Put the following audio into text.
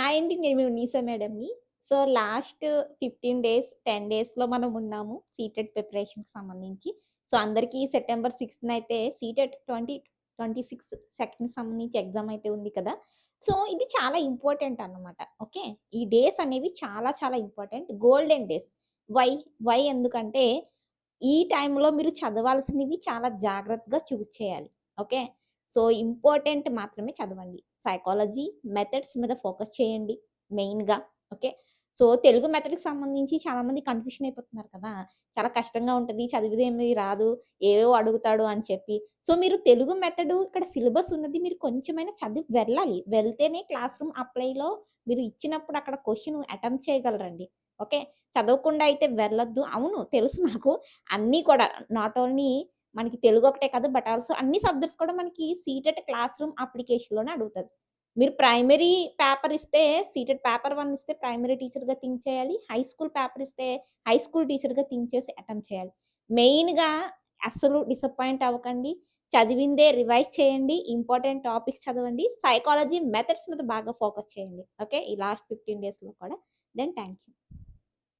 Hi అండి. నేను మీ ఉన్నీసా మేడంని. సో, లాస్ట్ 15 డేస్, 10 డేస్‌లో మనం ఉన్నాము సీటెట్ ప్రిపరేషన్‌కి సంబంధించి. సో, అందరికీ సెప్టెంబర్ 6న అయితే సీటెట్ 2026 సెకండ్‌కి సంబంధించి ఎగ్జామ్ అయితే ఉంది కదా! సో, ఇది చాలా ఇంపార్టెంట్ అన్నమాట. ఓకే. ఈ డేస్ అనేవి చాలా చాలా important. Golden days. Why? Why ఎందుకంటే, ఈ టైంలో మీరు చదవాల్సినవి చాలా జాగ్రత్తగా చూజ్ చేయాలి. ఓకే. సో, ఇంపార్టెంట్ మాత్రమే చదవండి. సైకాలజీ, మెథడ్స్ మీద ఫోకస్ చేయండి మెయిన్‌గా. ఓకే. సో, తెలుగు మెథడ్‌కి సంబంధించి చాలామంది కన్‌ఫ్యూషన్ అయిపోతున్నారు కదా! చాలా కష్టంగా ఉంటది. చదివిదేమి రాదు. ఏవేవో అడుగుతాడు అని చెప్పి. సో, మీరు తెలుగు మెథడు ఇక్కడ సిలబస్ ఉన్నది మీరు కొంచెమైనా చదివి వెళ్ళాలి. వెళ్తేనే క్లాస్ రూమ్ అప్లైలో మీరు ఇచ్చినప్పుడు అక్కడ క్వెషన్ అటెంప్ట్ చేయగలరండి. ఓకే. చదవకుండా అయితే వెళ్ళొద్దు. అవును తెలుసు నాకు. అన్నీ కూడా నాట్ ఓన్లీ మనకి తెలుగు ఒకటే కాదు. బట్ ఆల్సో అన్ని సబ్జెక్ట్స్ కూడా మనకి సీటెట్ క్లాస్ రూమ్ అప్లికేషన్‌లోనే అడుగుతది. మీరు ప్రైమరీ పేపర్ ఇస్తే సీటెట్ పేపర్ 1 ఇస్తే ప్రైమరీ టీచర్‌గా థింక్ చేయాలి. హై స్కూల్ పేపర్ ఇస్తే హై స్కూల్ టీచర్‌గా థింక్ చేసి అటెంప్ట్ చేయాలి. మెయిన్‌గా అస్సలు డిసప్పాయింట్ అవ్వకండి. చదివిందే రివైజ్ చేయండి. ఇంపార్టెంట్ టాపిక్స్ చదవండి. సైకాలజీ మెథడ్స్ మీద బాగా ఫోకస్ చేయండి. ఓకే. ఈ లాస్ట్ 15 డేస్‌లో కూడా. Thank you.